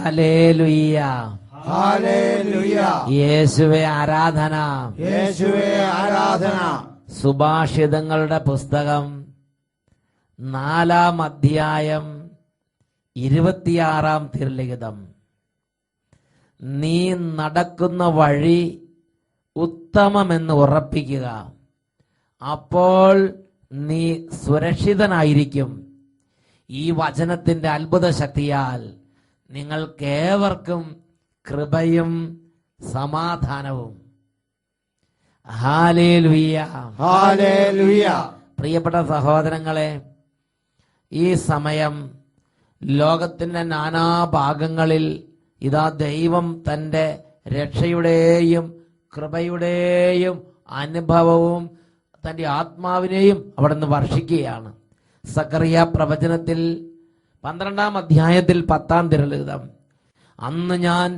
Hallelujah, hallelujah. യേശുവേ ആരാധന, യേശുവേ ആരാധന. സുഭാഷിതങ്ങളുടെ പുസ്തകം 4-ാം അധ്യായം 26-ാം തിരുലിഖിതം. നീ നടക്കുന്ന വഴി ഉത്തമമെന്ന് ഉറപ്പിക്കുക, അപ്പോൾ നീ സുരക്ഷിതനായിരിക്കും. ഈ വചനത്തിന്റെ അത്ഭുത ശക്തിയാൽ നിങ്ങൾക്കേവർക്കും കൃപയും സമാധാനവും. Hallelujah, hallelujah. പ്രിയപ്പെട്ട സഹോദരങ്ങളെ, ഈ സമയം ലോകത്തിന്റെ നാനാഭാഗങ്ങളിൽ ഇതാ ദൈവം തന്റെ രക്ഷയുടെയും കൃപയുടെയും അനുഭവവും തന്റെ ആത്മാവിനെയും അവിടെ നിന്ന് വർഷിക്കുകയാണ്. സക്കറിയ പ്രവചനത്തിൽ 12-ാം അധ്യായത്തിൽ 10-ാം തിരുലിഖിതം, അന്ന് ഞാൻ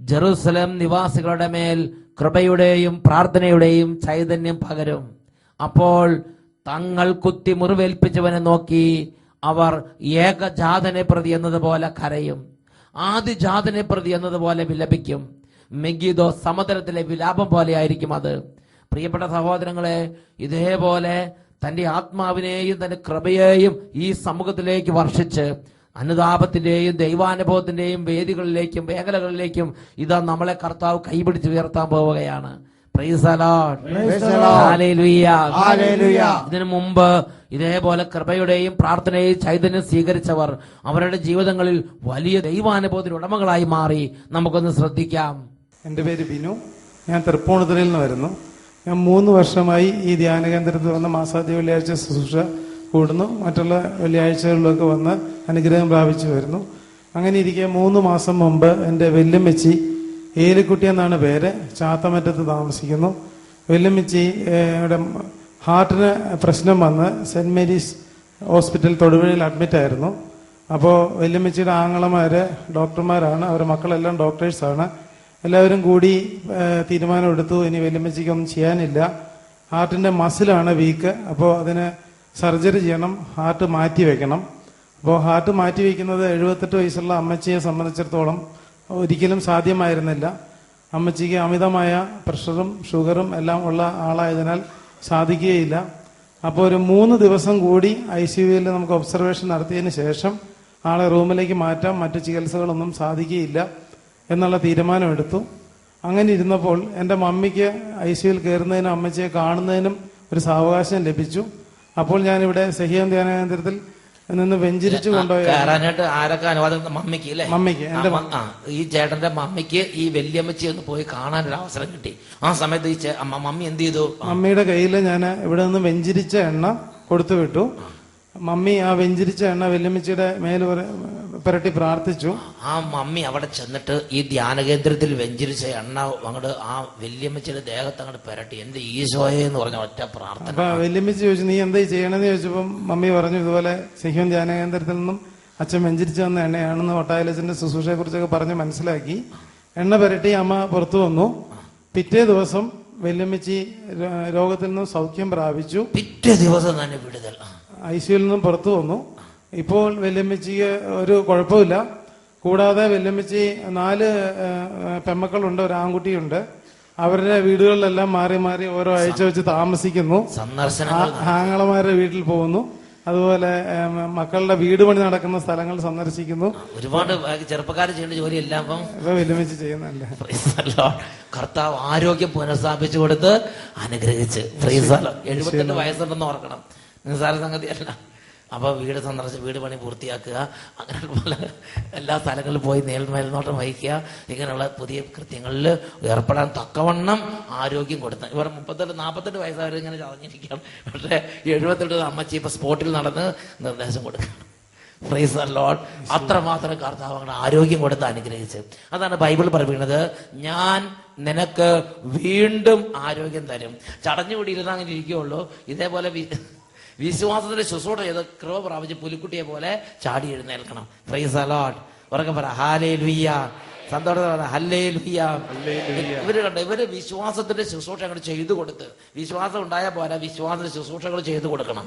ജെറുസലേം നിവാസികളുടെ മേൽ കൃപയുടെയും പ്രാർത്ഥനയുടെയും ചൈതന്യം പകരും. അപ്പോൾ തങ്ങൾ കുത്തി മുറിവേൽപ്പിച്ചവനെ നോക്കി അവർ ഏകജാതനെ പ്രതി എന്നതുപോലെ കരയും, ആദിജാതനെ പ്രതി എന്നതുപോലെ വിലപിക്കും. മെഗിദോ സമുദ്രത്തിലെ വിലാപം പോലെ ആയിരിക്കും അത്. പ്രിയപ്പെട്ട സഹോദരങ്ങളെ, ഇതേപോലെ തന്റെ ആത്മാവിനെയും തന്റെ കൃപയെയും ഈ സമൂഹത്തിലേക്ക് വർഷിച്ച് അനുതാപത്തിന്റെയും ദൈവാനുഭവത്തിന്റെയും വേദികളിലേക്കും മേഖലകളിലേക്കും ഇതാ നമ്മളെ കർത്താവ് കൈപിടിച്ച് ഉയർത്താൻ പോവുകയാണ്. പ്രൈസ് ദി ലോർഡ്, ഹല്ലേലൂയ, ഹല്ലേലൂയ. ഇതിനു മുമ്പ് ഇതേപോലെ കൃപയുടെയും പ്രാർത്ഥനയെയും ചൈതന്യം സ്വീകരിച്ചവർ അവരുടെ ജീവിതങ്ങളിൽ വലിയ ദൈവാനുഭവത്തിന് ഉടമകളായി മാറി. നമുക്കൊന്ന് ശ്രദ്ധിക്കാം. എൻ്റെ പേര് ബിനു. ഞാൻ തൃപ്പൂണിത്തുറയിൽ നിന്ന് വരുന്നു. ഞാൻ 3 വർഷമായി ഈ ധ്യാന കേന്ദ്രത്തിൽ വന്ന് മാസാദ്യ വെള്ളിയാഴ്ച ശുശ്രൂഷ കൂടുന്നു. മറ്റുള്ള വെള്ളിയാഴ്ചകളിലൊക്കെ വന്ന് അനുഗ്രഹം പ്രാപിച്ചു വരുന്നു. അങ്ങനെ ഇരിക്കെ 3 മാസം മുമ്പ് എൻ്റെ വെല്ലുമ്മച്ചി, ഏലിക്കുട്ടി എന്നാണ് പേര്, ചാത്തമറ്റത്ത് താമസിക്കുന്നു. വെല്ലുമ്മച്ചി ഹാർട്ടിന് പ്രശ്നം വന്ന് സെന്റ് മേരീസ് ഹോസ്പിറ്റൽ തൊടുപുഴയിൽ അഡ്മിറ്റായിരുന്നു. അപ്പോൾ വെല്ലുമ്മച്ചിയുടെ ആങ്ങളമാര് ഡോക്ടർമാരാണ്, അവരുടെ മക്കളെല്ലാം ഡോക്ടേഴ്സാണ്. എല്ലാവരും കൂടി തീരുമാനമെടുത്തു, ഇനി വെല്ലുമ്മച്ചിക്കൊന്നും ചെയ്യാനില്ല, ഹാർട്ടിന്റെ മസിലാണ് വീക്ക്, അപ്പോൾ അതിന് സർജറി ചെയ്യണം, ഹാർട്ട് മാറ്റി വെക്കണം. അപ്പോൾ ഹാർട്ട് മാറ്റി വയ്ക്കുന്നത് 78 വയസ്സുള്ള അമ്മച്ചിയെ സംബന്ധിച്ചിടത്തോളം ഒരിക്കലും സാധ്യമായിരുന്നില്ല. അമ്മച്ചിക്ക് അമിതമായ പ്രഷറും ഷുഗറും എല്ലാം ഉള്ള ആളായതിനാൽ സാധിക്കുകയില്ല. അപ്പോൾ ഒരു 3 ദിവസം കൂടി ICUവിൽ നമുക്ക് ഒബ്സർവേഷൻ നടത്തിയതിന് ശേഷം ആളെ റൂമിലേക്ക് മാറ്റാം, മറ്റു ചികിത്സകളൊന്നും സാധിക്കുകയില്ല എന്നുള്ള തീരുമാനമെടുത്തു. അങ്ങനെ ഇരുന്നപ്പോൾ എൻ്റെ മമ്മിക്ക് ICUവിൽ കയറുന്നതിനും അമ്മച്ചിയെ കാണുന്നതിനും ഒരു സാവകാശം ലഭിച്ചു. അപ്പോൾ ഞാനിവിടെ സഹിയം ധ്യാന കേന്ദ്രത്തിൽ നിന്ന് വെഞ്ചരിച്ചു കൊണ്ടുപോയി. ആരൊക്കെ അനുവാദം? മമ്മിക്ക് അല്ലേ? മമ്മിക്ക്, എന്റെ ഈ ചേട്ടന്റെ മമ്മിക്ക് ഈ വല്യമ്മച്ചി ഒന്ന് പോയി കാണാൻ ഒരു അവസരം കിട്ടി. ആ സമയത്ത് ഈ മമ്മി എന്ത് ചെയ്തു? മമ്മിയുടെ കയ്യിൽ ഞാൻ ഇവിടെ നിന്ന് വെഞ്ചരിച്ച എണ്ണ കൊടുത്തു വിട്ടു. മമ്മി ആ വെഞ്ചരിച്ച എണ്ണ വല്യമ്മച്ചിയുടെ മേൽ പുരട്ടി പ്രാർത്ഥിച്ചു. ആ മമ്മി അവിടെ ചെന്നിട്ട് ഈ ധ്യാന കേന്ദ്രത്തിൽ വെഞ്ചരിച്ച എണ്ണ അങ്ങോട്ട് ആ വല്യമ്മച്ചിയുടെ ദേഹത്ത് അങ്ങോട്ട് പുരട്ടി. എന്റെ ഈശോയെ എന്ന് പറഞ്ഞ ഒറ്റ പ്രാർത്ഥന. അപ്പൊ വല്യമ്മച്ചി ചോദിച്ചു, നീ എന്താ ചെയ്യണമെന്ന് ചോദിച്ചപ്പം മമ്മി പറഞ്ഞു, ഇതുപോലെ സിഹിയോൻ ധ്യാന കേന്ദ്രത്തിൽ നിന്നും അച്ഛൻ വെഞ്ചരിച്ചു വന്ന എണ്ണയാണെന്ന് ഒട്ടായലച്ചന്റെ ശുശ്രൂഷയെ കുറിച്ചൊക്കെ പറഞ്ഞ് മനസ്സിലാക്കി. എണ്ണ പുരട്ടി അമ്മ പുറത്തു വന്നു. പിറ്റേ ദിവസം വല്യമ്മച്ചി രോഗത്തിൽ നിന്നും സൗഖ്യം പ്രാപിച്ചു. പിറ്റേ ദിവസം തന്നെ വിടുതൽ. ICUവിൽ നിന്നും പുറത്തു വന്നു. ഇപ്പോൾ വല്യമ്മച്ചിക്ക് ഒരു കുഴപ്പമില്ല. കൂടാതെ വല്യമ്മച്ചി 4 പെമ്മക്കളുണ്ട്, ഒരു ആൺകുട്ടിയുണ്ട്. അവരുടെ വീടുകളിലെല്ലാം മാറി മാറി ഓരോ ആഴ്ച വെച്ച് താമസിക്കുന്നു. ആങ്ങളമാരുടെ വീട്ടിൽ പോകുന്നു. അതുപോലെ മക്കളുടെ വീട് പണി നടക്കുന്ന സ്ഥലങ്ങൾ സന്ദർശിക്കുന്നു. ഒരുപാട് ചെറുപ്പക്കാർ ചെയ്യേണ്ട ജോലിയെല്ലാം ഇപ്പൊ വല്യമ്മച്ചി ചെയ്യുന്നല്ലേ. കർത്താവ് ആരോഗ്യം പുനഃസ്ഥാപിച്ചു കൊടുത്ത് അനുഗ്രഹിച്ച്. 78 വയസ്സുണ്ടെന്ന് ഓർക്കണം, നിസ്സാര സംഗതിയല്ല. അപ്പൊ വീട് പണി പൂർത്തിയാക്കുക, അങ്ങനെ എല്ലാ സ്ഥലങ്ങളിലും പോയി മേൽനോട്ടം വഹിക്കുക, ഇങ്ങനെയുള്ള പുതിയ കൃത്യങ്ങളിൽ ഏർപ്പെടാൻ തക്കവണ്ണം ആരോഗ്യം കൊടുത്ത ഇവർ 38-40 വയസ്സായവർ ഇങ്ങനെ ചതഞ്ഞിരിക്കാം. പക്ഷെ 78 അമ്മച്ചി ഇപ്പൊ സ്പോട്ടിൽ നടന്ന് നിർദ്ദേശം കൊടുക്കുകയാണ്. Price the Lord. അത്രമാത്രം കർത്താവ് അങ്ങനെ ആരോഗ്യം കൊടുത്ത് അനുഗ്രഹിച്ച്. അതാണ് ബൈബിൾ പറയുന്നത്, ഞാൻ നിനക്ക് വീണ്ടും ആരോഗ്യം തരും. ചടഞ്ഞുകൂടിയിരുന്ന അങ്ങനെ ഇരിക്കുകയുള്ളൂ. ഇതേപോലെ വിശ്വാസത്തിന്റെ ശുശ്രൂഷ ചെയ്ത് കൃപ പ്രാപിച്ച് പുലിക്കുട്ടിയെ പോലെ ചാടി എഴുന്നേൽക്കണം. Price the Lord. ഉറക്കെ പറ ഹല്ലേലൂയ. സന്തോഷത്തോടെ ഹല്ലേലൂയ. ഇവര് കണ്ട ഇവര് വിശ്വാസത്തിന്റെ ശുശ്രൂഷ അങ്ങോട്ട് ചെയ്തു കൊടുത്ത്, വിശ്വാസം ഉണ്ടായാൽ പോരാ, വിശ്വാസത്തിന്റെ ശുശ്രൂഷകൾ ചെയ്തു കൊടുക്കണം.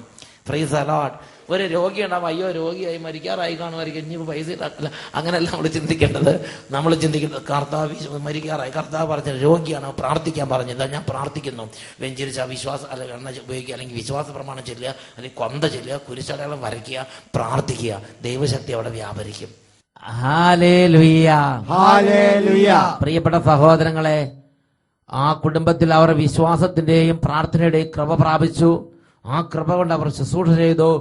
Price the Lord. ഒരു രോഗി ഉണ്ടാവും, അയ്യോ രോഗിയായി മരിക്കാറായി കാണുമായിരിക്കും, ഇനിയിപ്പോൾ പൈസ ഇല്ല, അങ്ങനെയല്ല നമ്മൾ ചിന്തിക്കേണ്ടത്. നമ്മൾ ചിന്തിക്കേണ്ടത് കർത്താവ് മരിക്കാറായി, കർത്താവ് പറഞ്ഞ രോഗിയാണ്, പ്രാർത്ഥിക്കാൻ പറഞ്ഞത്, ഞാൻ പ്രാർത്ഥിക്കുന്നു. വെഞ്ചരിച്ച വിശ്വാസം അല്ല എണ്ണ ഉപയോഗിക്കുക, അല്ലെങ്കിൽ വിശ്വാസ പ്രമാണം ചെല്ലുക, അല്ലെങ്കിൽ കൊന്ത ചെല്ലുക, കുരിശടയാളം വരയ്ക്കുക, പ്രാർത്ഥിക്കുക, ദൈവശക്തി അവിടെ വ്യാപരിക്കും. Hallelujah, hallelujah. പ്രിയപ്പെട്ട സഹോദരങ്ങളെ, ആ കുടുംബത്തിൽ അവർ വിശ്വാസത്തിന്റെയും പ്രാർത്ഥനയുടെയും കൃപ പ്രാപിച്ചു. ആ കൃപ കൊണ്ട് അവർ ശുശ്രൂഷ ചെയ്തു.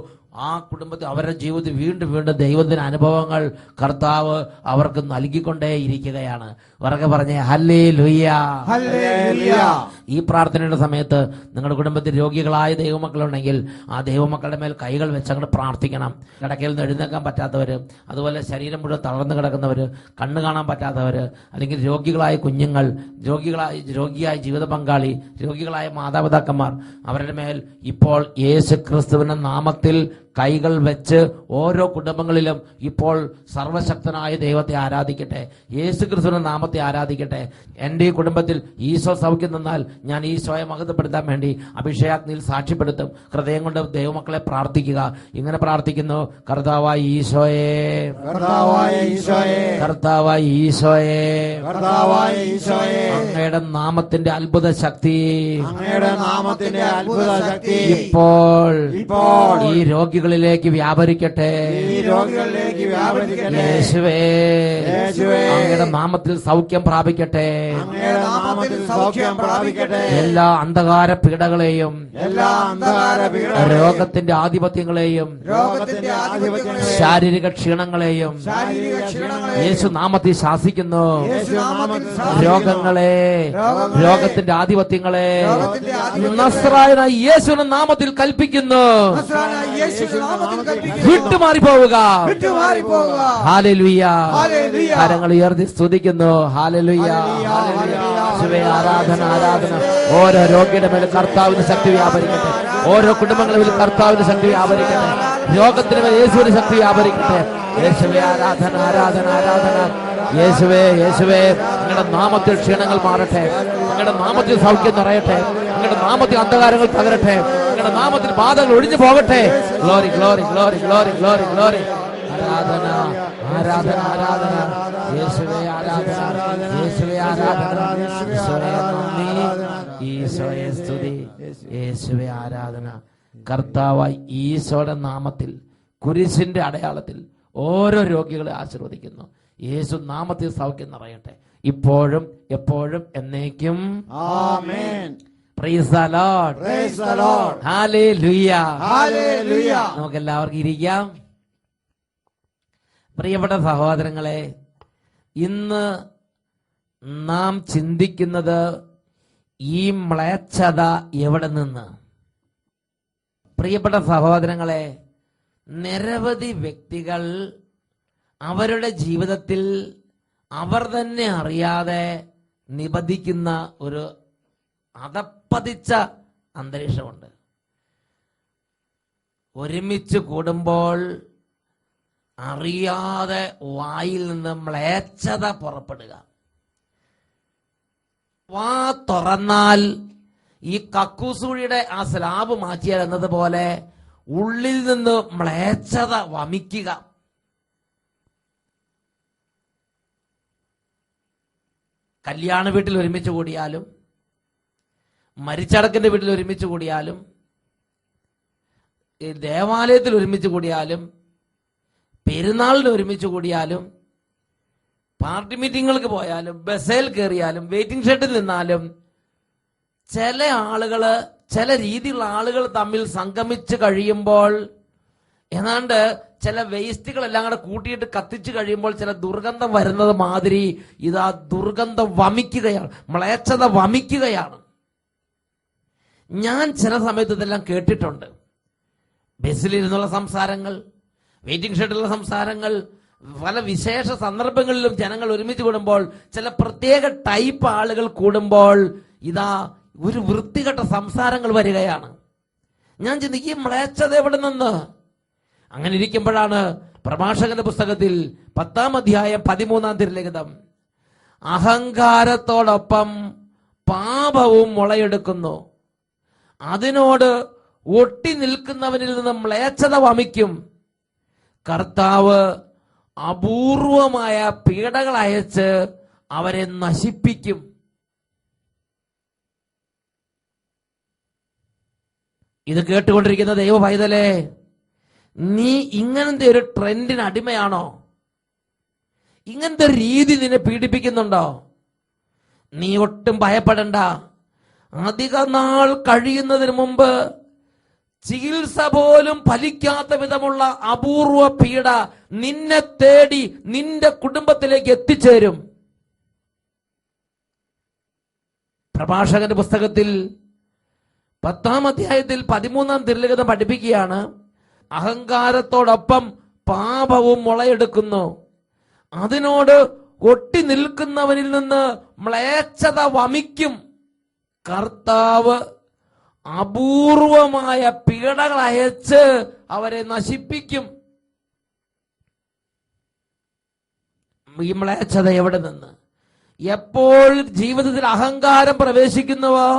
ആ കുടുംബത്തിൽ അവരുടെ ജീവിതത്തിൽ വീണ്ടും വീണ്ടും ദൈവത്തിന്റെ അനുഭവങ്ങൾ കർത്താവ് അവർക്ക് നൽകിക്കൊണ്ടേ ഇരിക്കുകയാണ്. ഉറക്കെ പറഞ്ഞേ ഹല്ലേലൂയ, ഹല്ലേലൂയ. ഈ പ്രാർത്ഥനയുടെ സമയത്ത് നിങ്ങളുടെ കുടുംബത്തിൽ രോഗികളായ ദൈവമക്കളുണ്ടെങ്കിൽ ആ ദൈവമക്കളുടെ മേൽ കൈകൾ വെച്ച് അങ്ങോട്ട് പ്രാർത്ഥിക്കണം. കിടക്കയിൽ നിന്ന് എഴുന്നേക്കാൻ പറ്റാത്തവര്, അതുപോലെ ശരീരം മുഴുവൻ തളർന്നു കിടക്കുന്നവര്, കണ്ണ് കാണാൻ പറ്റാത്തവര്, അല്ലെങ്കിൽ രോഗികളായ കുഞ്ഞുങ്ങൾ, രോഗിയായ ജീവിത പങ്കാളി, രോഗികളായ മാതാപിതാക്കന്മാർ, അവരുടെ മേൽ ഇപ്പോൾ യേശു ക്രിസ്തുവിന്റെ നാമത്തിൽ കൈകൾ വെച്ച് ഓരോ കുടുംബങ്ങളിലും ഇപ്പോൾ സർവശക്തനായ ദൈവത്തെ ആരാധിക്കട്ടെ, യേശു ക്രിസ്തുവിന്റെ നാമത്തെ ആരാധിക്കട്ടെ. എൻ്റെ ഈ കുടുംബത്തിൽ ഈശോ സൗഖ്യം തന്നാൽ ഞാൻ ഈശോയെ മഹത്വപ്പെടുത്താൻ വേണ്ടി അഭിഷേകാഗ്നിയിൽ സാക്ഷ്യപ്പെടുത്തും. ഹൃദയം കൊണ്ട് ദൈവമക്കളെ പ്രാർത്ഥിക്കുക. ഇങ്ങനെ പ്രാർത്ഥിക്കുന്നു: കർത്താവായ ഈശോയെ, കർത്താവായ ഈശോയെ, കർത്താവായ ഈശോയെ, കർത്താവായ ഈശോയെ, അങ്ങയുടെ നാമത്തിന്റെ അത്ഭുത ശക്തി, അങ്ങയുടെ നാമത്തിന്റെ അത്ഭുത ശക്തി ഇപ്പോൾ ഇപ്പോൾ ഈ രോഗികളിലേക്ക് വ്യാപരിക്കട്ടെ. ഈ രോഗികളിലേക്ക് വ്യാപരിക്കട്ടെ. യേശുവേ, യേശുവേ, അങ്ങയുടെ നാമത്തിൽ സൗഖ്യം പ്രാപിക്കട്ടെ. അങ്ങയുടെ നാമത്തിൽ സൗഖ്യം പ്രാപിക്കട്ടെ. എല്ലാ അന്ധകാര പീഡകളെയും, എല്ലാ അന്ധകാര പീഡകളെയും, രോഗത്തിന്റെ ആധിപത്യങ്ങളെയും, രോഗത്തിന്റെ ആധിപത്യങ്ങളെയും, ശാരീരിക ക്ഷീണങ്ങളെയും ശാരീരിക ക്ഷീണങ്ങളെയും യേശു നാമത്തിൽ ശാസിക്കുന്നു. യേശു നാമത്തിൽ ശാസിക്കുന്നു. രോഗങ്ങളെ, രോഗത്തിന്റെ ആധിപത്യങ്ങളെ രോഗത്തിന്റെ ആധിപത്യങ്ങളെ നസ്രായനായ യേശുവിന്റെ നാമത്തിൽ കൽപ്പിക്കുന്നു. നസ്രായനായ യേശുവിന്റെ നാമത്തിൽ കൽപ്പിക്കുന്നു. വിട്ടുമാറിപ്പോവുക. വിട്ടുമാറിപ്പോവുക. ഹല്ലേലൂയ. ഹല്ലേലൂയ. കരങ്ങൾ ഉയർത്തി സ്തുതിക്കുന്നു. Hallelujah, hallelujah. യേശുവേ, ആരാധന, ആരാധന. ഓരോ രോഗിയുടെ മേൽ കർത്താവിന്റെ ശക്തി വ്യാപരിക്കട്ടെ. ഓരോ കുടുംബങ്ങളുടെ മേൽ കർത്താവിന്റെ ശക്തി വ്യാപരിക്കട്ടെ. രോഗത്തിന് മേൽ യേശുവിന്റെ ശക്തി വ്യാപരിക്കട്ടെ. യേശുവേ, ആരാധന, ആരാധന, ആരാധന. യേശുവേ, യേശുവേ, നിങ്ങളുടെ നാമത്തിൽ ക്ഷീണങ്ങൾ മാറട്ടെ, നിങ്ങളുടെ നാമത്തിൽ സൗഖ്യം നിറയട്ടെ, നിങ്ങളുടെ നാമത്തിൽ അന്ധകാരങ്ങൾ തകരട്ടെ, നിങ്ങളുടെ നാമത്തിൽ ബാധകൾ ഒഴിഞ്ഞു പോകട്ടെ. Glory, glory, glory, glory, glory, glory. ആരാധന, ആരാധന, ആരാധന. യേശുവേ, ആരാധന, യേശുവേ, ആരാധന. ഈശോയെ നന്ദി, ഈശോയെ സ്തുതി, യേശുവേ ആരാധന. കർത്താവായി ഈശോയുടെ നാമത്തിൽ, കുരിശിന്റെ അടയാളത്തിൽ ഓരോ രോഗികളെ ആശീർവദിക്കുന്നു. യേശു നാമത്തിൽ സൗഖ്യം നിറയട്ടെ, ഇപ്പോഴും എപ്പോഴും എന്നേക്കും. ആമേൻ. Praise the Lord. Praise the Lord. ഹല്ലേലൂയ. ഹല്ലേലൂയ. നമുക്ക് എല്ലാവർക്കും ഇരിക്കാം. പ്രിയപ്പെട്ട സഹോദരങ്ങളെ, ഇന്ന് നാം ചിന്തിക്കുന്നത് ഈ മ്ലേച്ഛത എവിടെ നിന്ന്? പ്രിയപ്പെട്ട സഹോദരങ്ങളെ, നിരവധി വ്യക്തികൾ അവരുടെ ജീവിതത്തിൽ അവർ തന്നെ അറിയാതെ നിബന്ധിക്കുന്ന ഒരു അധപ്പതിച്ച അന്തരീക്ഷമുണ്ട്. ഒരുമിച്ച് കൂടുമ്പോൾ അറിയാതെ വായിൽ നിന്ന് മ്ലേച്ഛത പുറപ്പെടുക. വാ തുറന്നാൽ ഈ കക്കൂസൂഴിയുടെ ആ സ്ലാബ് മാറ്റിയാൽ എന്നതുപോലെ ഉള്ളിൽ നിന്ന് മ്ലേച്ഛത വമിക്കുക. കല്യാണ വീട്ടിൽ ഒരുമിച്ച് കൂടിയാലും, മരിച്ചടക്കിന്റെ വീട്ടിൽ ഒരുമിച്ച് കൂടിയാലും, ദേവാലയത്തിൽ ഒരുമിച്ച് കൂടിയാലും, പെരുന്നാളിന് ഒരുമിച്ച് കൂടിയാലും, പാർട്ടി മീറ്റിങ്ങുകൾക്ക് പോയാലും, ബസ്സിൽ കയറിയാലും, വെയിറ്റിംഗ് ഷെഡിൽ നിന്നാലും, ചില ആളുകള്, ചില രീതിയിലുള്ള ആളുകൾ തമ്മിൽ സംഗമിച്ച് കഴിയുമ്പോൾ ഏതാണ്ട് ചില വേസ്റ്റുകളെല്ലാം കൂടെ കൂട്ടിയിട്ട് കത്തിച്ച് കഴിയുമ്പോൾ ചില ദുർഗന്ധം വരുന്നത് മാതിരി ഇതാ ദുർഗന്ധം വമിക്കുകയാണ്, മ്ലേച്ഛത വമിക്കുകയാണ്. ഞാൻ ചില സമയത്ത് ഇതെല്ലാം കേട്ടിട്ടുണ്ട്. ബസ്സിലിരുന്നുള്ള സംസാരങ്ങൾ, വെയിറ്റിംഗ് ഷെഡിലുള്ള സംസാരങ്ങൾ, പല വിശേഷ സന്ദർഭങ്ങളിലും ജനങ്ങൾ ഒരുമിച്ച് കൂടുമ്പോൾ, ചില പ്രത്യേക ടൈപ്പ് ആളുകൾ കൂടുമ്പോൾ ഇതാ ഒരു വൃത്തികെട്ട സംസാരങ്ങൾ വരികയാണ്. ഞാൻ ചിന്തിക്കും, ഈ മ്ലേച്ഛത എവിടെ നിന്ന്? അങ്ങനെ ഇരിക്കുമ്പോഴാണ് പ്രഭാഷകന്റെ പുസ്തകത്തിൽ 10-ാം അധ്യായം 13-ാം തിരുലിഖിതം അഹങ്കാരത്തോടൊപ്പം പാപവും മുളയെടുക്കുന്നു. അതിനോട് ഒട്ടി നിൽക്കുന്നവനിൽ നിന്ന് മ്ലേച്ഛത വമിക്കും. കർത്താവ് അപൂർവമായ പീഡകൾ അയച്ച് അവരെ നശിപ്പിക്കും. ഇത് കേട്ടുകൊണ്ടിരിക്കുന്ന ദൈവ പൈതലേ, നീ ഇങ്ങനത്തെ ഒരു ട്രെൻഡിന് അടിമയാണോ? ഇങ്ങനത്തെ രീതി നിന്നെ പീഡിപ്പിക്കുന്നുണ്ടോ? നീ ഒട്ടും ഭയപ്പെടണ്ട. അധിക നാൾ കഴിയുന്നതിന് മുമ്പ് ചികിത്സ പോലും ഫലിക്കാത്ത വിധമുള്ള അപൂർവ പീഡ നിന്നെ തേടി നിന്റെ കുടുംബത്തിലേക്ക് എത്തിച്ചേരും. പ്രഭാഷകന്റെ പുസ്തകത്തിൽ 10-ാം അധ്യായത്തിൽ 13-ാം തിരുലിഖിതം പഠിപ്പിക്കുകയാണ്, അഹങ്കാരത്തോടൊപ്പം പാപവും മുളയെടുക്കുന്നു. അതിനോട് ഒട്ടി നിൽക്കുന്നവനിൽ നിന്ന് മ്ലേച്ഛത വമിക്കും. കർത്താവ് അപൂർവമായ പീഡകൾ അയച്ച് അവരെ നശിപ്പിക്കും. ഈ മ്ലേച്ഛത എവിടെ നിന്ന്? എപ്പോൾ ജീവിതത്തിൽ അഹങ്കാരം പ്രവേശിക്കുന്നുവോ,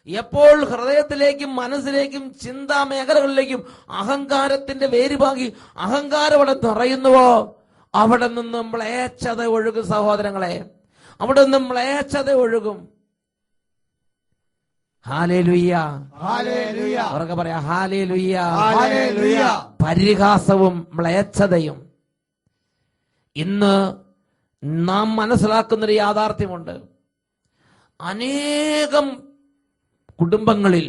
എപ്പോൾ ഹൃദയത്തിലേക്കും മനസ്സിലേക്കും ചിന്താ മേഖലകളിലേക്കും അഹങ്കാരത്തിന്റെ വേരുപാകി അഹങ്കാരം അവിടെ നിറയുന്നുവോ, അവിടെ നിന്നും മ്ലേച്ഛത ഒഴുകും. സഹോദരങ്ങളെ, അവിടെ നിന്നും മ്ലേച്ഛത ഒഴുകും. Hallelujah, hallelujah. ഉറക്കെ പറയാ, ഹല്ലേലൂയ. ഹല്ലേലൂയ. പരിഹാസവും മ്ലേച്ഛതയും. ഇന്ന് നാം മനസ്സിലാക്കുന്നൊരു യാഥാർത്ഥ്യമുണ്ട്. അനേകം കുടുംബങ്ങളിൽ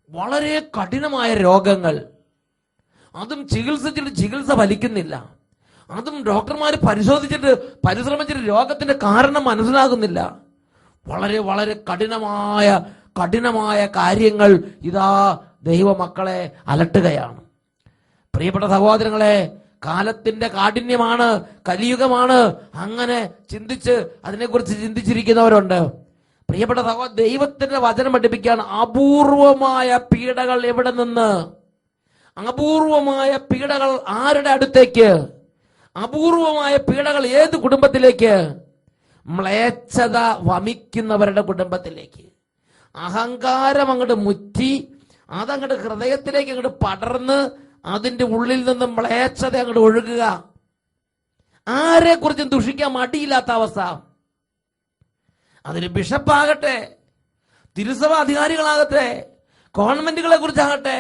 വളരെ കഠിനമായ രോഗങ്ങൾ, അതും ചികിത്സിച്ചിട്ട് ചികിത്സ ഫലിക്കുന്നില്ല. അതും ഡോക്ടർമാർ പരിശ്രമിച്ചിട്ട് രോഗത്തിന്റെ കാരണം മനസ്സിലാകുന്നില്ല. വളരെ വളരെ കഠിനമായ കാര്യങ്ങൾ ഇതാ ദൈവമക്കളെ അലട്ടുകയാണ്. പ്രിയപ്പെട്ട സഹോദരങ്ങളെ, കാലത്തിന്റെ കാഠിന്യമാണ്, കലിയുഗമാണ്. അങ്ങനെ അതിനെക്കുറിച്ച് ചിന്തിച്ചിരിക്കുന്നവരുണ്ട്. പ്രിയപ്പെട്ട സഹോദരൻ, ദൈവത്തിന്റെ വചനം പഠിപ്പിക്കുകയാണ്, അപൂർവമായ പീഡകൾ എവിടെ നിന്ന്? അപൂർവമായ പീഡകൾ ആരുടെ അടുത്തേക്ക്? അപൂർവമായ പീഡകൾ ഏത് കുടുംബത്തിലേക്ക്? മ്ലേച്ഛത വമിക്കുന്നവരുടെ കുടുംബത്തിലേക്ക്. അഹങ്കാരം അങ്ങോട്ട് മുറ്റി അതങ്ങോട്ട് ഹൃദയത്തിലേക്ക് അങ്ങോട്ട് പടർന്ന് അതിന്റെ ഉള്ളിൽ നിന്ന് മ്ലേച്ഛത അങ്ങോട്ട് ഒഴുകുക. ആരെ കുറിച്ചും ദുഷിക്കാൻ മടിയില്ലാത്ത അവസ്ഥ. അതിന് ബിഷപ്പാകട്ടെ, തിരുസഭ അധികാരികളാകട്ടെ, ഗവൺമെന്റുകളെ കുറിച്ചാകട്ടെ,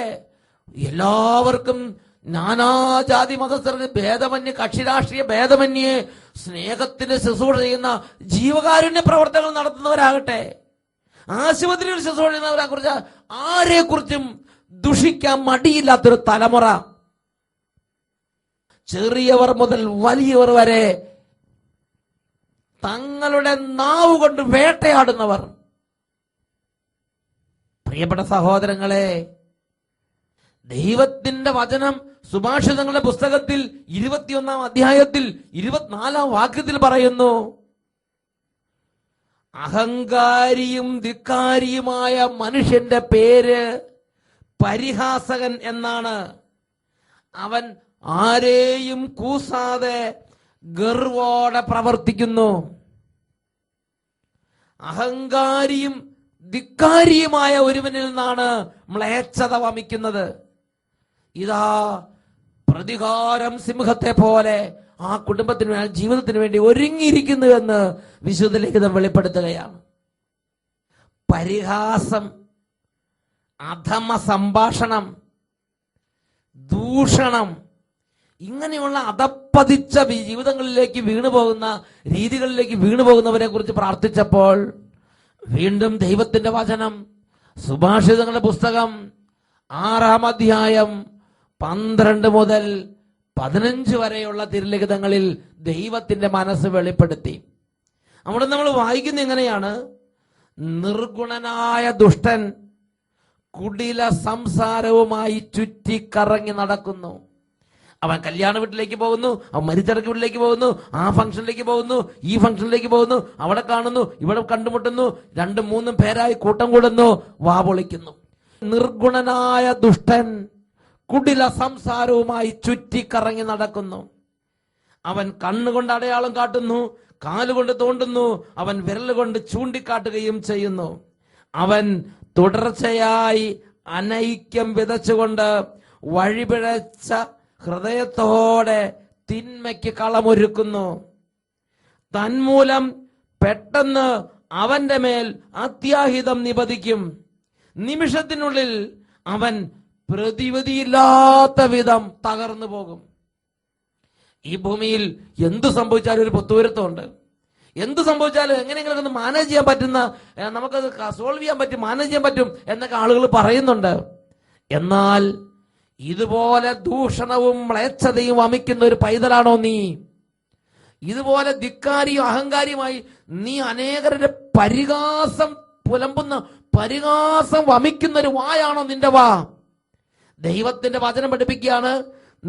എല്ലാവർക്കും നാനാജാതി മതസ്ഥർക്ക് ഭേദമന്യേ, കക്ഷി രാഷ്ട്രീയ ഭേദമന്യേ സ്നേഹത്തിന് ശുശ്രൂഷ ചെയ്യുന്ന ജീവകാരുണ്യ പ്രവർത്തനങ്ങൾ നടത്തുന്നവരാകട്ടെ, ആശുപത്രിയിൽ ശുശ്രൂഷ ചെയ്യുന്നവരെ കുറിച്ച് ആരെ കുറിച്ചും ദുഷിക്കാൻ മടിയില്ലാത്തൊരു തലമുറ. ചെറിയവർ മുതൽ വലിയവർ വരെ തങ്ങളുടെ നാവ് കൊണ്ട് വേട്ടയാടുന്നവർ. പ്രിയപ്പെട്ട സഹോദരങ്ങളെ, ദൈവത്തിന്റെ വചനം സുഭാഷിതങ്ങളുടെ പുസ്തകത്തിൽ 21-ാം അധ്യായത്തിൽ 24-ാം വാക്യത്തിൽ പറയുന്നു, അഹങ്കാരിയും ധിക്കാരിയുമായ മനുഷ്യന്റെ പേര് പരിഹാസകൻ എന്നാണ്. അവൻ ആരെയും കൂസാതെ ഗർവോടെ പ്രവർത്തിക്കുന്നു. അഹങ്കാരിയും ധിക്കാരിയുമായ ഒരുവനിൽ നിന്നാണ് മ്ലേച്ഛത വമിക്കുന്നത്. ഇതാ പ്രതികാരം സിംഹത്തെ പോലെ ആ കുടുംബത്തിന് ജീവിതത്തിന് വേണ്ടി ഒരുങ്ങിയിരിക്കുന്നുവെന്ന് വിശുദ്ധ ലിഖിതം വെളിപ്പെടുത്തുകയാണ്. പരിഹാസം, അധമ സംഭാഷണം, ദൂഷണം, ഇങ്ങനെയുള്ള അധപ്പതിച്ച ജീവിതങ്ങളിലേക്ക് വീണുപോകുന്ന രീതികളിലേക്ക് വീണുപോകുന്നവരെ കുറിച്ച് പ്രാർത്ഥിച്ചപ്പോൾ വീണ്ടും ദൈവത്തിന്റെ വചനം സുഭാഷിതങ്ങളുടെ പുസ്തകം 6-ാം അധ്യായം 12 മുതൽ 15 വരെയുള്ള തിരുലിഖിതങ്ങളിൽ ദൈവത്തിന്റെ മനസ്സ് വെളിപ്പെടുത്തി. അവിടെ നമ്മൾ വായിക്കുന്ന എങ്ങനെയാണ്? നിർഗുണനായ ദുഷ്ടൻ കുടില സംസാരവുമായി ചുറ്റിക്കറങ്ങി നടക്കുന്നു. അവൻ കല്യാണ വീട്ടിലേക്ക് പോകുന്നു, അവൻ മരിച്ചടക്ക് വീട്ടിലേക്ക് പോകുന്നു, ആ ഫംഗ്ഷനിലേക്ക് പോകുന്നു, ഈ ഫംഗ്ഷനിലേക്ക് പോകുന്നു, അവിടെ കാണുന്നു, ഇവിടെ കണ്ടുമുട്ടുന്നു, 2-3 പേരായി കൂട്ടം കൂടുന്നു, വാ പൊളിക്കുന്നു. നിർഗുണനായ ദുഷ്ടൻ കുടില സംസാരവുമായി ചുറ്റിക്കറങ്ങി നടക്കുന്നു. അവൻ കണ്ണുകൊണ്ട് അടയാളം കാട്ടുന്നു, കാലുകൊണ്ട് തോണ്ടുന്നു, അവൻ വിരലുകൊണ്ട് ചൂണ്ടിക്കാട്ടുകയും ചെയ്യുന്നു. അവൻ തുടർച്ചയായി അനൈക്യം വിതച്ചുകൊണ്ട് വഴിപിഴച്ച ഹൃദയത്തോടെ തിന്മയ്ക്ക് കളമൊരുക്കുന്നു. തന്മൂലം പെട്ടെന്ന് അവന്റെ മേൽ അത്യാഹിതം നിപതിക്കും. നിമിഷത്തിനുള്ളിൽ അവൻ പ്രതിവിധിയില്ലാത്ത വിധം തകർന്നു പോകും. ഈ ഭൂമിയിൽ എന്ത് സംഭവിച്ചാലും ഒരു പൊത്തുവരുത്തമുണ്ട്. എന്ത് സംഭവിച്ചാലും എങ്ങനെയെങ്കിലും ഒന്ന് മാനേജ് ചെയ്യാൻ പറ്റുന്ന, നമുക്കത് സോൾവ് ചെയ്യാൻ പറ്റും, മാനേജ് ചെയ്യാൻ പറ്റും എന്നൊക്കെ ആളുകൾ പറയുന്നുണ്ട്. എന്നാൽ ഇതുപോലെ ദൂഷണവും മ്ലേച്ഛതയും വമിക്കുന്ന ഒരു പൈതലാണോ നീ? ഇതുപോലെ ധിക്കാരിയും അഹങ്കാരിയുമായി നീ അനേകരുടെ പരിഹാസം പുലമ്പുന്ന, പരിഹാസം വമിക്കുന്ന ഒരു വായാണോ നിന്റെ വാ? ദൈവത്തിന്റെ വചനം പഠിപ്പിക്കുകയാണ്,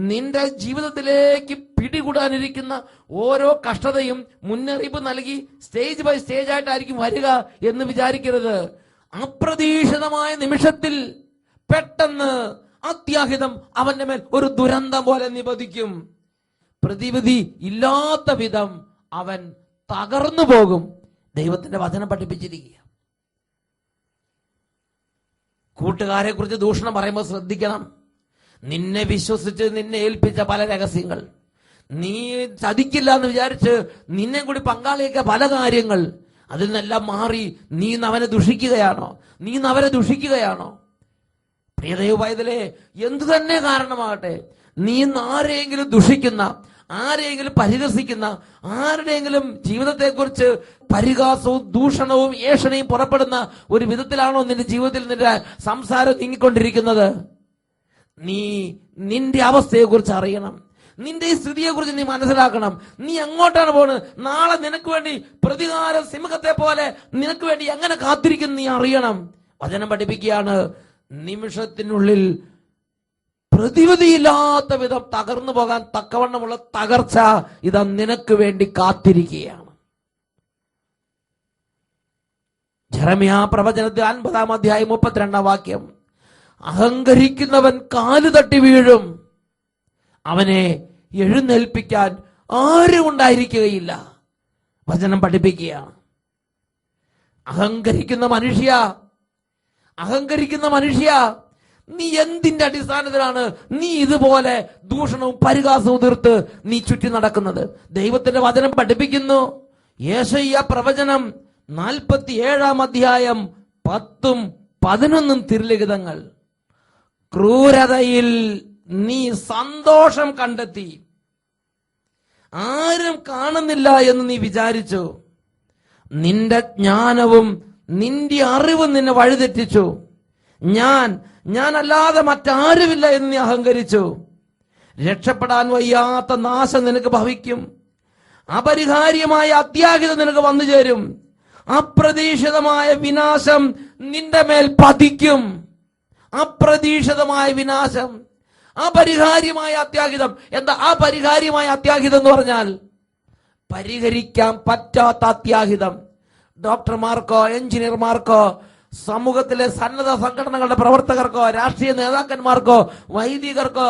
നിന്റെ ജീവിതത്തിലേക്ക് പിടികൂടാനിരിക്കുന്ന ഓരോ കഷ്ടതയും മുന്നറിയിപ്പ് നൽകി സ്റ്റേജ് ബൈ സ്റ്റേജ് ആയിട്ടായിരിക്കും വരിക എന്ന് വിചാരിക്കരുത്. അപ്രതീക്ഷിതമായ നിമിഷത്തിൽ പെട്ടെന്ന് അത്യാഹിതം അവന്റെ മേൽ ഒരു ദുരന്തം പോലെ നിപതിക്കും. പ്രതിവിധി ഇല്ലാത്ത വിധം അവൻ തകർന്നു പോകും. ദൈവത്തിന്റെ വചനം പഠിപ്പിച്ചിരിക്കുക. കൂട്ടുകാരെ കുറിച്ച് ദൂഷണം പറയുമ്പോൾ ശ്രദ്ധിക്കണം. നിന്നെ വിശ്വസിച്ച് നിന്നെ ഏൽപ്പിച്ച പല രഹസ്യങ്ങൾ, നീ ചതിക്കില്ല എന്ന് വിചാരിച്ച് നിന്നെ കൂടി പങ്കാളിയൊക്കെ പല കാര്യങ്ങൾ, അതിൽ നിന്നെല്ലാം മാറി നീ അവനെ ദുഷിക്കുകയാണോ? നീ അവരെ ദുഷിക്കുകയാണോ? പ്രിയ ദൈവപൈതലേ, എന്തു തന്നെ കാരണമാകട്ടെ, നീ ആരെയെങ്കിലും ദുഷിക്കുന്ന, ആരെയെങ്കിലും പരിഹസിക്കുന്ന, ആരുടെയെങ്കിലും ജീവിതത്തെക്കുറിച്ച് പരിഹാസവും ദൂഷണവും ഏഷണയും പുറപ്പെടുന്ന ഒരു വിധത്തിലാണോ നിന്റെ ജീവിതത്തിൽ നിന്റെ സംസാരം നീങ്ങിക്കൊണ്ടിരിക്കുന്നത്? നീ നിന്റെ അവസ്ഥയെക്കുറിച്ച് അറിയണം. നിന്റെ ഈ സ്ഥിതിയെക്കുറിച്ച് നീ മനസ്സിലാക്കണം. നീ എങ്ങോട്ടാണ് പോകുന്നത്? നാളെ നിനക്ക് വേണ്ടി പ്രതികാരം സിംഹത്തെ പോലെ നിനക്ക് വേണ്ടി എങ്ങനെ കാത്തിരിക്കുന്നു നീ അറിയണം. വചനം പഠിപ്പിക്കുകയാണ്, നിമിഷത്തിനുള്ളിൽ പ്രതിവിധിയില്ലാത്ത വിധം തകർന്നു പോകാൻ തക്കവണ്ണമുള്ള തകർച്ച ഇതാ നിനക്ക് വേണ്ടി കാത്തിരിക്കുകയാണ്. ജെറമ്യാ പ്രവചനത്തിൽ 50-ാം അധ്യായം 32-ാം വാക്യം, അഹങ്കരിക്കുന്നവൻ കാല് തട്ടി വീഴും, അവനെ എഴുന്നേൽപ്പിക്കാൻ ആരും ഉണ്ടായിരിക്കുകയില്ല. വചനം പഠിപ്പിക്കുകയാണ്. അഹങ്കരിക്കുന്ന മനുഷ്യ, നീ എന്തിന്റെ അടിസ്ഥാനത്തിലാണ് നീ ഇതുപോലെ ദൂഷണവും പരിഹാസവും തീർത്ത് നീ ചുറ്റി നടക്കുന്നത്? ദൈവത്തിന്റെ വചനം പഠിപ്പിക്കുന്നു. യെശയ്യാ പ്രവചനം 47-ാം അധ്യായം 10-11 തിരുലിഖിതങ്ങൾ. ക്രൂരതയിൽ നീ സന്തോഷം കണ്ടെത്തി, ആരും കാണുന്നില്ല എന്ന് നീ വിചാരിച്ചു. നിന്റെ ജ്ഞാനവും നിന്റെ അറിവും നിന്നെ വഴിതെറ്റിച്ചു. ഞാൻ അല്ലാതെ മറ്റാരുമില്ല എന്ന് നീ അഹങ്കരിച്ചു. രക്ഷപ്പെടാൻ വയ്യാത്ത നാശം നിനക്ക് ഭവിക്കും. അപരിഹാര്യമായ അത്യാഹിതം നിനക്ക് വന്നു ചേരും. അപ്രതീക്ഷിതമായ വിനാശം നിന്റെ മേൽ പതിക്കും. അപ്രതീക്ഷിതമായ വിനാശം, അപരിഹാര്യമായ അത്യാഹിതം. എന്താ അപരിഹാര്യമായ അത്യാഹിതം എന്ന് പറഞ്ഞാൽ? പരിഹരിക്കാൻ പറ്റാത്ത അത്യാഹിതം. ഡോക്ടർമാർക്കോ എഞ്ചിനീയർമാർക്കോ സമൂഹത്തിലെ സന്നദ്ധ സംഘടനകളുടെ പ്രവർത്തകർക്കോ രാഷ്ട്രീയ നേതാക്കന്മാർക്കോ വൈദികർക്കോ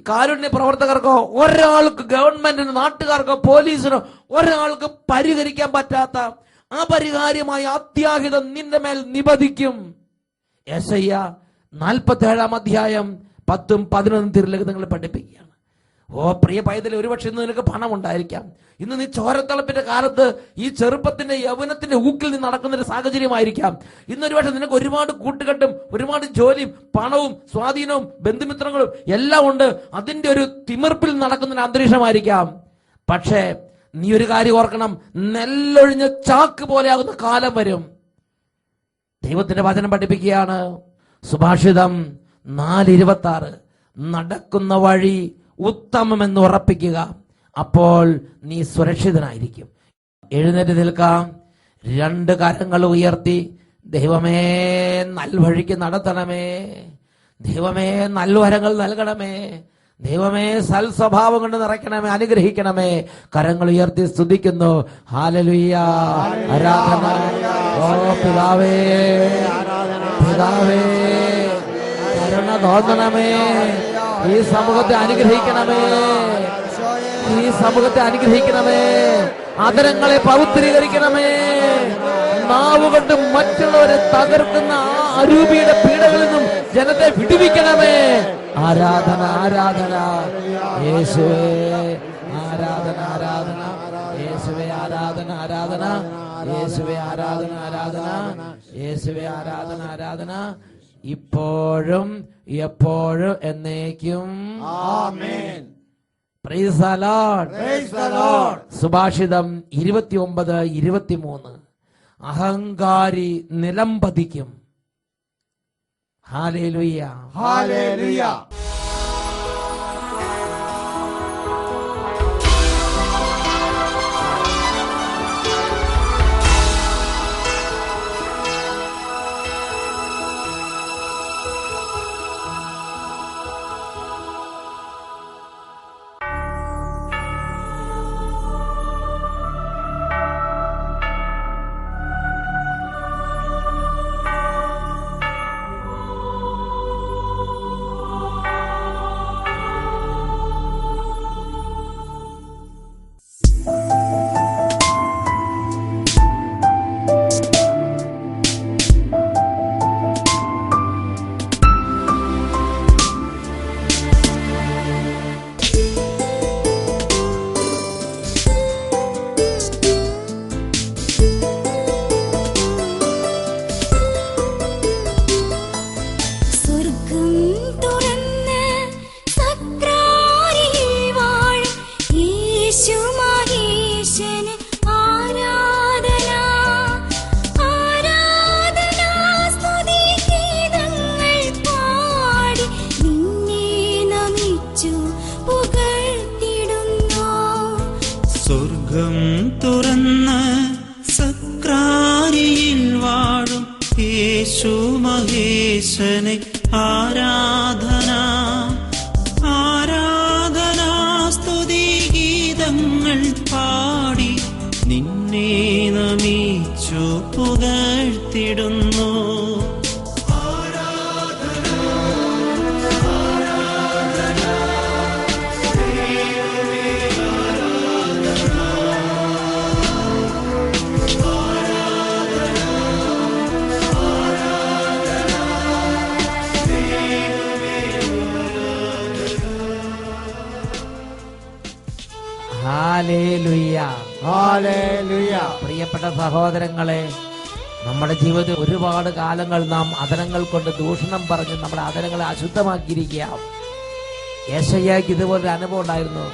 കാരുണ്യ പ്രവർത്തകർക്കോ ഒരാൾക്ക്, ഗവൺമെന്റിന്, നാട്ടുകാർക്കോ പോലീസിനോ ഒരാൾക്ക് പരിഹരിക്കാൻ പറ്റാത്ത അപരിഹാര്യമായ അത്യാഹിതം നിന്റെ മേൽ നിപതിക്കും. യെശയ്യാ 47-ാം അധ്യായം 10-11 തിരുലിഖിതങ്ങൾ പഠിപ്പിക്കുകയാണ്. ഓ പ്രിയ പൈതലേ, ഒരുപക്ഷെ ഇന്ന് നിനക്ക് പണം ഉണ്ടായിരിക്കാം. ഇന്ന് നീ ചോരത്തിളപ്പിന്റെ കാലത്ത് ഈ ചെറുപ്പത്തിന്റെ യൗവനത്തിന്റെ ഊക്കിൽ നീ നടക്കുന്ന ഒരു സാഹചര്യമായിരിക്കാം. ഇന്നൊരു പക്ഷെ നിനക്ക് ഒരുപാട് കൂട്ടുകെട്ടും ഒരുപാട് ജോലിയും പണവും സ്വാധീനവും ബന്ധുമിത്രങ്ങളും എല്ലാം ഉണ്ട്. അതിന്റെ ഒരു തിമിർപ്പിൽ നടക്കുന്ന ഒരു അന്തരീക്ഷമായിരിക്കാം. പക്ഷേ നീ ഒരു കാര്യം ഓർക്കണം, നെല്ലൊഴിഞ്ഞ ചാക്ക് പോലെയാകുന്ന കാലം വരും. ദൈവത്തിന്റെ വചനം പഠിപ്പിക്കുകയാണ്. സുഭാഷിതം 4:26, നടക്കുന്ന വഴി ഉത്തമമെന്ന് ഉറപ്പിക്കുക, അപ്പോൾ നീ സുരക്ഷിതനായിരിക്കും. എഴുന്നേറ്റ് നിൽക്കാം. 2 കരങ്ങൾ ഉയർത്തി, ദൈവമേ നൽവഴിക്ക് നടത്തണമേ, ദൈവമേ നൽവരങ്ങൾ നൽകണമേ, ദൈവമേ സൽസ്വഭാവം കൊണ്ട് നിറയ്ക്കണമേ, അനുഗ്രഹിക്കണമേ. കരങ്ങൾ ഉയർത്തി സ്തുതിക്കുന്നു. ഹല്ലേലൂയ, ആരാധന. ഓ പിതാവേ, പിതാവേ കരുണ തോന്നണമേ, ഈ സമൂഹത്തെ അനുഗ്രഹിക്കണമേ. ഈ സമൂഹത്തെ അനുഗ്രഹിക്കണമേ. അതരങ്ങളെ പവിത്രീകരിക്കണമേ. നാവുകൊണ്ട് മറ്റുള്ളവരെ തകർക്കുന്ന ആ അരൂപിയുടെ പീഡകളിൽ നിന്നും ജനത്തെ വിടുവിക്കണമേ. ആരാധന ആരാധന യേശുവേ, ആരാധന ആരാധന യേശുവേ, ആരാധന ആരാധന യേശുവേ, ആരാധന ആരാധന യേശുവേ, ആരാധന ആരാധന ഇപ്പോഴും എപ്പോഴും എന്നേക്കും. ആമേൻ. Praise the Lord. Praise the Lord. സുഭാഷിതം 29:23 അഹങ്കാരി നിലംപതിക്കും. Hallelujah, hallelujah. സ്വർഗം തുറന്ന് സക്രാരിയിൽ വാഴും യേശു മഹേശനെ ആരാധന ആരാധന സ്തുതി ഗീതങ്ങൾ പാടി നിന്നെ നമിച്ചു പുകഴ്ത്തിടുന്നു. Hallelujah, hallelujah. പ്രിയപ്പെട്ട സഹോദരങ്ങളെ, നമ്മുടെ ജീവിതത്തിൽ ഒരുപാട് കാലങ്ങൾ നാം അധരങ്ങൾ കൊണ്ട് ദൂഷണം പറഞ്ഞ് നമ്മുടെ അധരങ്ങളെ അശുദ്ധമാക്കിയിരിക്കാം. യേശയ്യായ്ക്ക് ഇതുപോലൊരു അനുഭവം ഉണ്ടായിരുന്നു.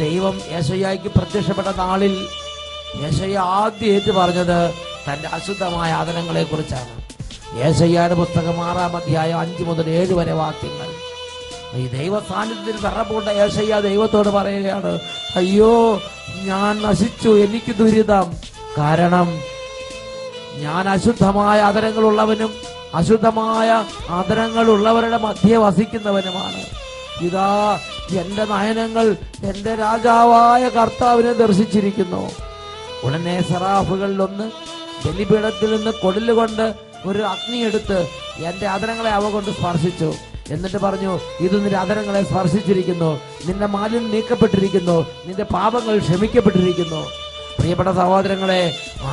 ദൈവം യേശയ്യായ്ക്ക് പ്രത്യക്ഷപ്പെട്ട നാളിൽ യേശയ്യ ആദ്യം ഏറ്റു പറഞ്ഞത് തന്റെ അശുദ്ധമായ അധരങ്ങളെ കുറിച്ചാണ്. യേശയ്യായുടെ പുസ്തകം 6-ാം അധ്യായം 5 മുതൽ 7 വരെ വാക്യങ്ങൾ. ഈ ദൈവ സാന്നിധ്യത്തിൽ വിറപ്പുണ്ട യേശയ്യ ദൈവത്തോട് പറയുകയാണ്, അയ്യോ ഞാൻ നശിച്ചു, എനിക്ക് ദുരിതം. കാരണം ഞാൻ അശുദ്ധമായ അധരങ്ങളുള്ളവനും അശുദ്ധമായ അധരങ്ങളുള്ളവരുടെ മധ്യേ വസിക്കുന്നവനുമാണ്. ഇതാ എന്റെ നയനങ്ങൾ എന്റെ രാജാവായ കർത്താവിനെ ദർശിച്ചിരിക്കുന്നു. ഉടനെ സെറാഫുകളിലൊന്ന് ബലിപീഠത്തിൽ നിന്ന് കൊടിലുകൊണ്ട് ഒരു അഗ്നിയെടുത്ത് എന്റെ അധരങ്ങളെ അവ കൊണ്ട് സ്പർശിച്ചു. എന്നിട്ട് പറഞ്ഞു, ഇത് നിന്റെ അധരങ്ങളെ സ്പർശിച്ചിരിക്കുന്നു, നിന്റെ മാലിന്യം നീക്കപ്പെട്ടിരിക്കുന്നു, നിന്റെ പാപങ്ങൾ ക്ഷമിക്കപ്പെട്ടിരിക്കുന്നു. പ്രിയപ്പെട്ട സഹോദരങ്ങളെ,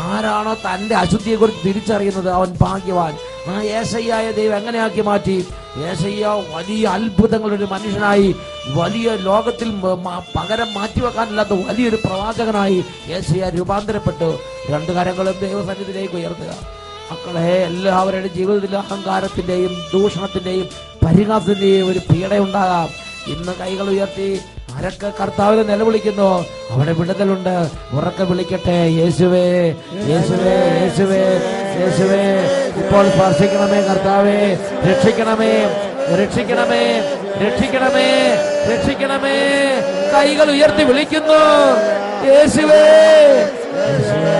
ആരാണോ തന്റെ അശുദ്ധിയെക്കുറിച്ച് തിരിച്ചറിയുന്നത് അവൻ ഭാഗ്യവാൻ. ആ യേശയ്യായ ദൈവം എങ്ങനെയാക്കി മാറ്റി? യേശയ്യ വലിയ അത്ഭുതങ്ങളൊരു മനുഷ്യനായി, വലിയ ലോകത്തിൽ പകരം മാറ്റിവെക്കാനില്ലാത്ത വലിയൊരു പ്രവാചകനായി യേശയ്യ രൂപാന്തരപ്പെട്ടു. 2 കരങ്ങളും ദൈവസന്നിധിയിലേക്ക് ഉയർത്തുക. മക്കളെ, എല്ലാവരുടെ ജീവിതത്തിൽ അഹങ്കാരത്തിന്റെയും ദൂഷണത്തിന്റെയും പരിഹാസത്തിന്റെയും ഒരു പീഡയുണ്ടാകാം. ഇന്ന് കൈകൾ ഉയർത്തി ആരൊക്കെ കർത്താവിനെ നിലവിളിക്കുന്നു അവിടെ വിടുതലുണ്ട്. ഉറക്കെ വിളിക്കട്ടെ, യേശുവേ യേശുവേ യേശുവേ യേശുവേ. ഇപ്പോൾ സ്പർശിക്കണമേ കർത്താവേ, രക്ഷിക്കണമേ രക്ഷിക്കണമേ രക്ഷിക്കണമേ രക്ഷിക്കണമേ. കൈകൾ ഉയർത്തി വിളിക്കുന്നു, യേശുവേ യേശുവേ.